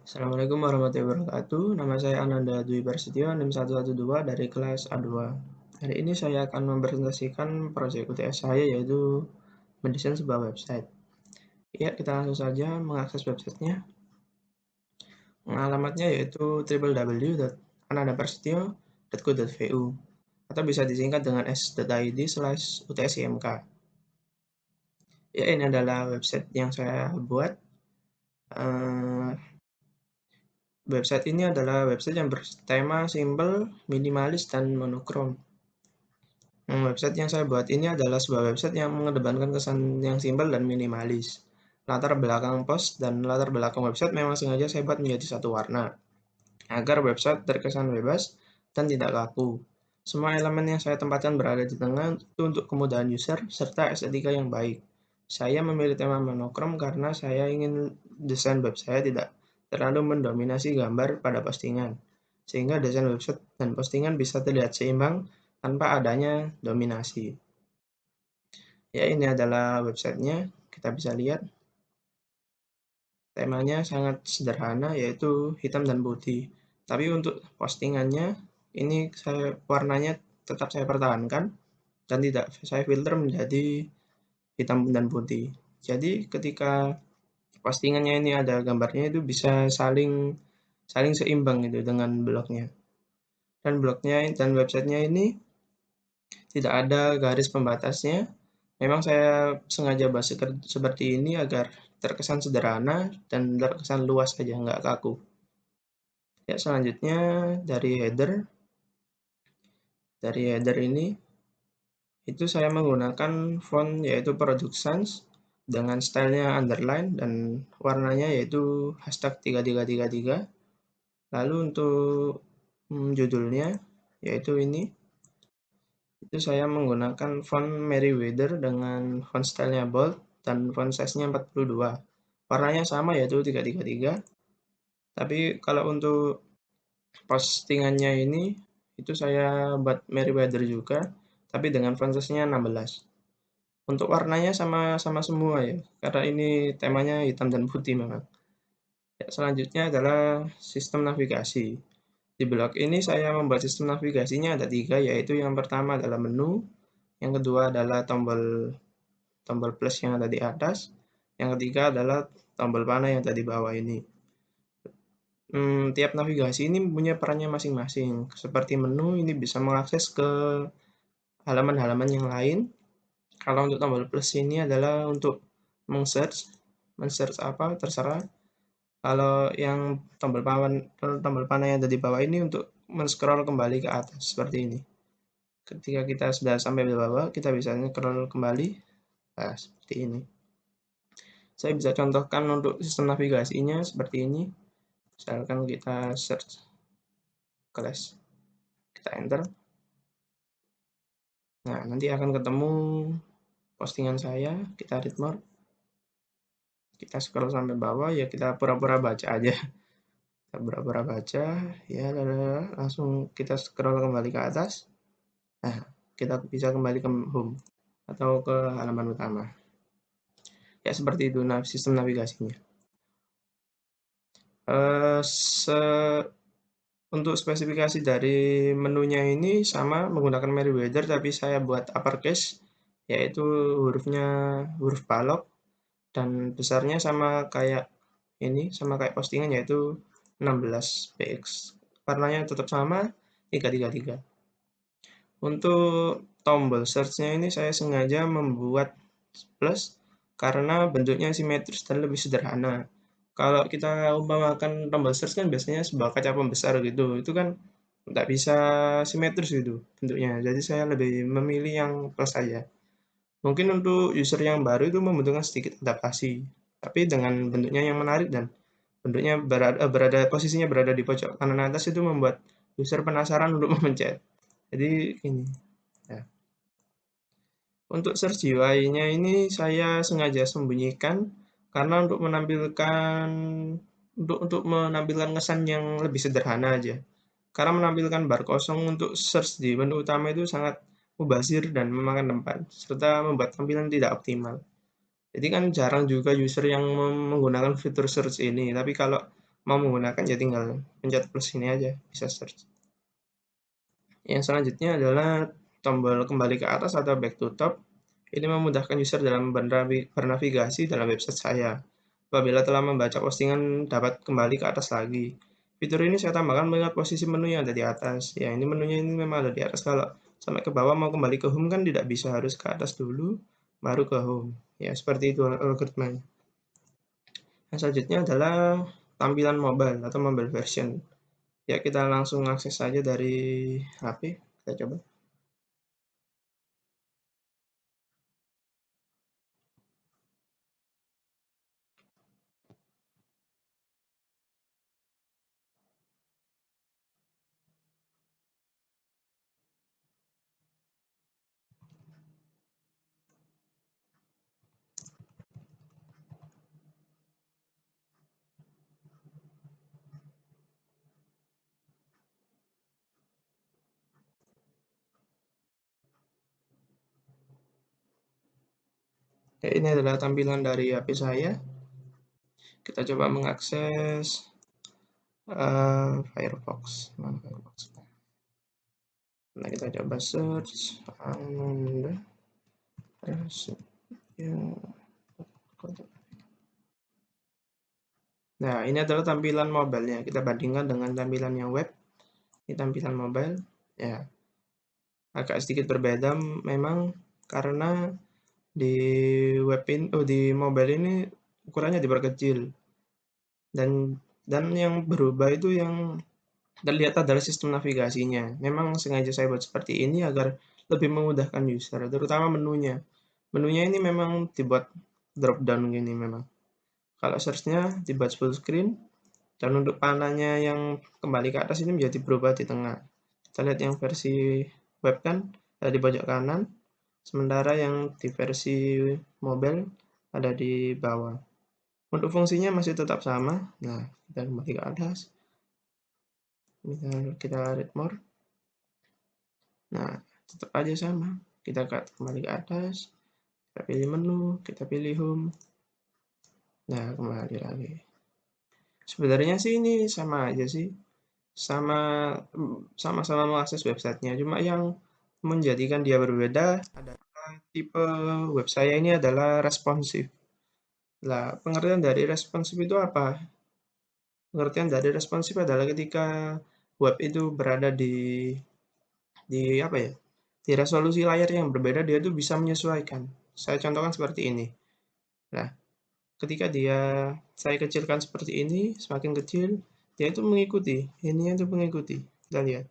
Assalamualaikum warahmatullahi wabarakatuh. Nama saya Ananda Dwi Prasetyo, NIM 112 dari kelas A2. Hari ini saya akan mempresentasikan proyek UTS saya, yaitu mendesain sebuah website. Ya, kita langsung saja mengakses websitenya. Alamatnya yaitu www.anandaprasetyo.co.vu atau bisa disingkat dengan s.id/utsimk. Ya, ini adalah website yang saya buat. Website ini adalah website yang bertema simple, minimalis, dan monokrom. Website yang saya buat ini adalah sebuah website yang mengedepankan kesan yang simpel dan minimalis. Latar belakang post dan latar belakang website memang sengaja saya buat menjadi satu warna, agar website terkesan bebas dan tidak kaku. Semua elemen yang saya tempatkan berada di tengah itu untuk kemudahan user serta estetika yang baik. Saya memilih tema monokrom karena saya ingin desain web saya tidak terlalu mendominasi gambar pada postingan, sehingga desain website dan postingan bisa terlihat seimbang tanpa adanya dominasi. Ya, ini adalah websitenya. Kita bisa lihat temanya sangat sederhana, yaitu hitam dan putih. Tapi untuk postingannya, ini warnanya tetap saya pertahankan dan tidak saya filter menjadi hitam dan putih. Jadi ketika postingannya ini ada gambarnya, itu bisa saling saling seimbang gitu dengan blognya. Dan blognya dan websitenya ini tidak ada garis pembatasnya. Memang saya sengaja buat seperti ini agar terkesan sederhana dan terkesan luas saja, nggak kaku. Ya, selanjutnya dari header ini itu saya menggunakan font yaitu Product Sans dengan stylenya underline dan warnanya yaitu #3333. Lalu untuk judulnya yaitu ini, itu saya menggunakan font Merriweather dengan font stylenya bold dan font size-nya 42. Warnanya sama yaitu 333. Tapi kalau untuk postingannya ini, itu saya buat Merriweather juga, tapi dengan font size-nya 16. Untuk warnanya sama semua ya, karena ini temanya hitam dan putih memang. Ya, selanjutnya adalah sistem navigasi. Di blog ini saya membuat sistem navigasinya ada 3, yaitu yang pertama adalah menu, yang kedua adalah tombol tombol plus yang ada di atas, yang ketiga adalah tombol panah yang ada di bawah ini. Tiap navigasi ini punya perannya masing-masing. Seperti menu ini bisa mengakses ke halaman-halaman yang lain. Kalau untuk tombol plus ini adalah untuk men-search apa terserah. Kalau yang tombol panah yang ada di bawah ini untuk men-scroll kembali ke atas seperti ini. Ketika kita sudah sampai di bawah, kita bisa scroll kembali. Nah, seperti ini. Saya bisa contohkan untuk sistem navigasinya seperti ini. Misalkan kita search class, kita enter. Nah, nanti akan ketemu postingan saya, kita read more. Kita scroll sampai bawah, ya kita pura-pura baca aja. Kita pura-pura baca, ya langsung kita scroll kembali ke atas. Nah, kita bisa kembali ke home atau ke halaman utama. Ya, seperti itu sistem navigasinya. Untuk spesifikasi dari menunya ini sama menggunakan Merriweather, tapi saya buat uppercase, yaitu huruf balok, dan besarnya sama kayak ini, sama kayak postingan yaitu 16 px. Warnanya tetap sama 333. Untuk tombol search-nya ini saya sengaja membuat plus karena bentuknya simetris dan lebih sederhana. Kalau kita umpamakan tombol search kan biasanya sebuah kaca pembesar gitu, itu kan nggak bisa simetris gitu bentuknya. Jadi saya lebih memilih yang plus saja. Mungkin untuk user yang baru itu membutuhkan sedikit adaptasi, tapi dengan bentuknya yang menarik dan bentuknya posisinya berada di pojok kanan atas itu membuat user penasaran untuk memencet. Jadi ini. Ya. Untuk search UI-nya ini saya sengaja sembunyikan karena untuk menampilkan kesan yang lebih sederhana aja. Karena menampilkan bar kosong untuk search di menu utama itu sangat mubazir dan memakan tempat, serta membuat tampilan tidak optimal. Jadi kan jarang juga user yang menggunakan fitur search ini, tapi kalau mau menggunakan ya tinggal pencet plus ini aja, bisa search. Yang selanjutnya adalah tombol kembali ke atas atau back to top. Ini memudahkan user dalam bernavigasi dalam website saya. Apabila telah membaca postingan, dapat kembali ke atas lagi. Fitur ini saya tambahkan melihat posisi menu yang ada di atas. Ya, ini menunya ini memang ada di atas. Kalau sampai ke bawah mau kembali ke home kan tidak bisa, harus ke atas dulu, baru ke home. Ya, seperti itu algoritmanya. Yang selanjutnya adalah tampilan mobile atau mobile version. Ya, kita langsung akses saja dari HP. Kita coba. Ya, ini adalah tampilan dari HP saya. Kita coba mengakses Firefox. Mana Firefox? Nah, kita coba search Ananda Prasetya. Nah, ini adalah tampilan mobile-nya. Kita bandingkan dengan tampilan yang web. Ini tampilan mobile. Ya, agak sedikit berbeda memang karena di di mobile ini ukurannya diperkecil. Dan yang berubah itu yang terlihat adalah sistem navigasinya. Memang sengaja saya buat seperti ini agar lebih memudahkan user, terutama menunya. Menunya ini memang dibuat drop down gini memang. Kalau search-nya dibuat full screen, dan untuk panahnya yang kembali ke atas ini menjadi berubah di tengah. Kita lihat yang versi web kan ada di pojok kanan, sementara yang di versi mobile ada di bawah. Untuk fungsinya masih tetap sama. Nah, kita kembali ke atas. Misal kita read more. Nah, tetap aja sama. Kita kembali ke atas, kita pilih menu, kita pilih home. Nah, kembali lagi. Sebenarnya sih ini sama aja sih. Sama-sama mengakses websitenya. Cuma yang menjadikan dia berbeda adalah tipe web saya ini adalah responsif. Lah, pengertian dari responsif itu apa? Pengertian dari responsif adalah ketika web itu berada di apa ya? Di resolusi layar yang berbeda, dia itu bisa menyesuaikan. Saya contohkan seperti ini. Nah, ketika saya kecilkan seperti ini, semakin kecil, dia itu mengikuti. Ini itu mengikuti. Kita lihat.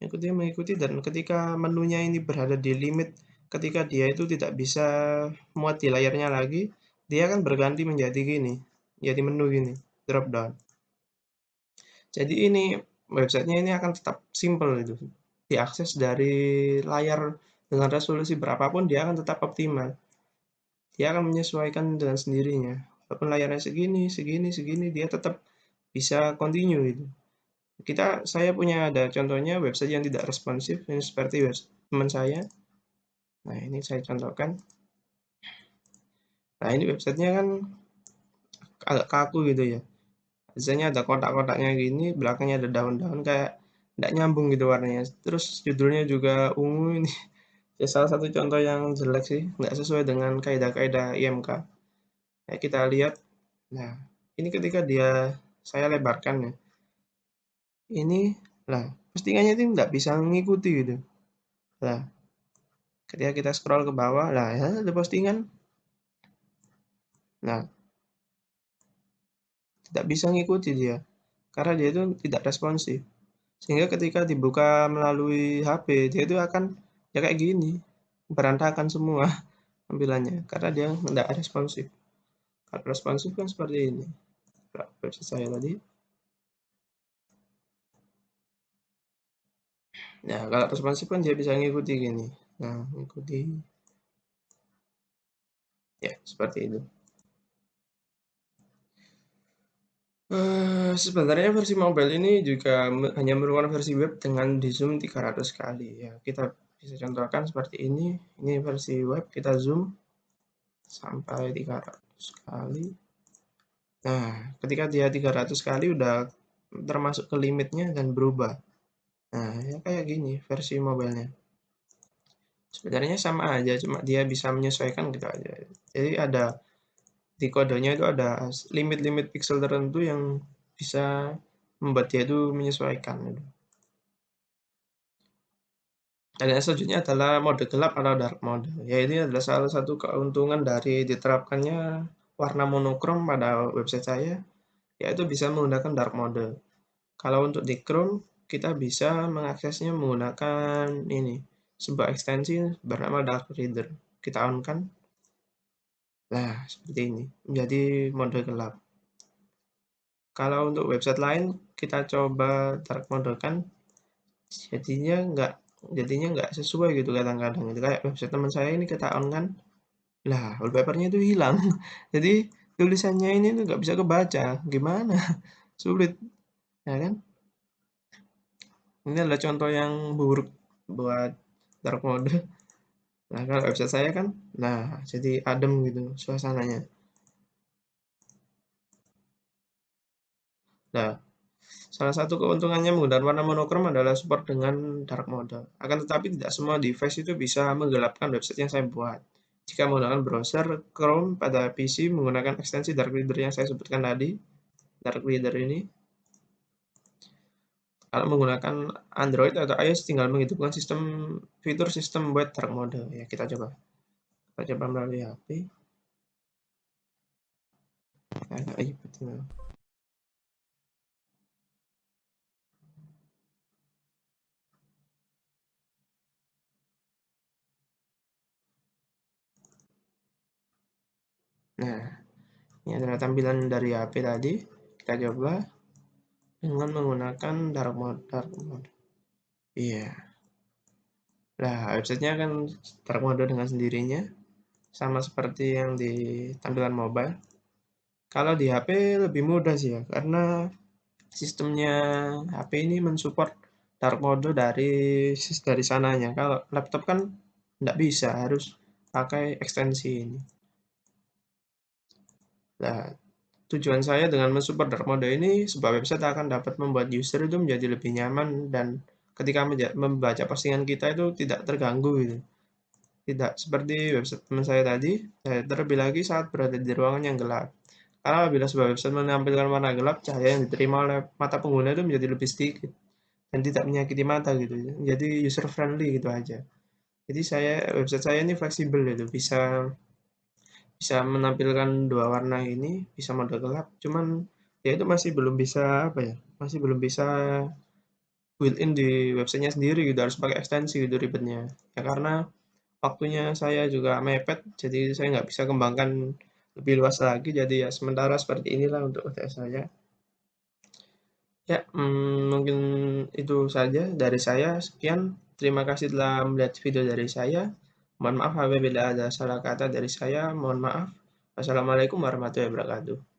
Mengikuti dan ketika menunya ini berada di limit, ketika dia itu tidak bisa muat di layarnya lagi, dia akan berganti menjadi gini. Jadi menu gini, drop down. Jadi ini websitenya ini akan tetap simple itu. Diakses dari layar dengan resolusi berapapun dia akan tetap optimal. Dia akan menyesuaikan dengan sendirinya. Walaupun layarnya segini, segini, segini, dia tetap bisa continue itu. Saya punya ada contohnya website yang tidak responsif, ini seperti website teman saya. Nah, ini saya contohkan. Nah, ini websitenya kan agak kaku gitu ya. Biasanya ada kotak-kotaknya gini, belakangnya ada daun-daun kayak tidak nyambung gitu warnanya. Terus judulnya juga ungu ini. Ya, salah satu contoh yang jelek sih, nggak sesuai dengan kaidah-kaidah IMK. Nah, kita lihat. Nah, ini ketika saya lebarkan ya. Ini, lah, postingannya itu nggak bisa mengikuti gitu. Nah, ketika kita scroll ke bawah, lah ya ada postingan. Nah, tidak bisa mengikuti dia, karena dia itu tidak responsif. Sehingga ketika dibuka melalui HP, dia itu akan ya kayak gini, berantakan semua tampilannya, karena dia tidak responsif. Kalau responsif kan seperti ini. Website saya tadi. Nah, kalau responsif kan dia bisa ngikuti gini. Nah, ngikuti. Ya, seperti itu. Sebenarnya versi mobile ini juga hanya merupakan versi web dengan di zoom 300 kali ya. Kita bisa contohkan seperti ini. Ini versi web, kita zoom sampai 300 kali. Nah, ketika dia 300 kali udah termasuk ke limitnya dan berubah. Nah, ya kayak gini versi mobile-nya. Sebenarnya sama aja, cuma dia bisa menyesuaikan gitu aja. Jadi ada di kodenya itu ada limit-limit pixel tertentu yang bisa membuat dia itu menyesuaikan gitu. Dan yang selanjutnya adalah mode gelap atau dark mode. Ya ini adalah salah satu keuntungan dari diterapkannya warna monokrom pada website saya, yaitu bisa menggunakan dark mode. Kalau untuk di Chrome, kita bisa mengaksesnya menggunakan ini, sebuah ekstensi bernama Dark Reader. Kita on kan, nah seperti ini, menjadi mode gelap. Kalau untuk website lain, kita coba dark mode kan, jadinya nggak sesuai gitu kadang-kadang. Itu kayak website teman saya ini kita on kan, lah wallpapernya itu hilang. Jadi tulisannya ini tuh nggak bisa kebaca, gimana? Sulit, ya kan? Ini adalah contoh yang buruk buat dark mode. Nah, kalau website saya kan, nah jadi adem gitu suasananya. Nah, salah satu keuntungannya menggunakan warna monokrom adalah support dengan dark mode. Akan tetapi tidak semua device itu bisa menggelapkan website yang saya buat. Jika menggunakan browser Chrome pada PC menggunakan ekstensi Dark Reader yang saya sebutkan tadi, Dark Reader ini, kalau menggunakan Android atau iOS tinggal menghidupkan fitur sistem buat dark mode. Ya, kita coba. Kita coba melalui HP. Agak ribet ini. Nah, ini adalah tampilan dari HP tadi. Kita coba dengan menggunakan dark mode. Iya. Nah, websitenya akan dark mode dengan sendirinya, sama seperti yang di tampilan mobile. Kalau di HP lebih mudah sih ya, karena sistemnya HP ini mensupport dark mode dari sananya. Kalau laptop kan nggak bisa, harus pakai ekstensi ini. Nah, tujuan saya dengan mensupport dark mode ini, sebuah website akan dapat membuat user itu menjadi lebih nyaman dan ketika membaca postingan kita itu tidak terganggu gitu. Tidak seperti website teman saya tadi, terlebih lagi saat berada di ruangan yang gelap. Karena apabila sebuah website menampilkan warna gelap, cahaya yang diterima oleh mata pengguna itu menjadi lebih sedikit dan tidak menyakiti mata gitu. Jadi user friendly gitu aja. Jadi website saya ini fleksibel gitu, bisa bisa menampilkan dua warna ini, bisa mode gelap, cuman ya itu masih belum bisa apa ya, masih belum bisa built-in di websitenya sendiri gitu, harus pakai ekstensi gitu ribetnya. Ya karena waktunya saya juga mepet, jadi saya nggak bisa kembangkan lebih luas lagi, jadi ya sementara seperti inilah untuk UTS saya. Ya, mungkin itu saja dari saya. Sekian, terima kasih telah melihat video dari saya. Mohon maaf apabila ada salah kata dari saya, mohon maaf. Wassalamualaikum warahmatullahi wabarakatuh.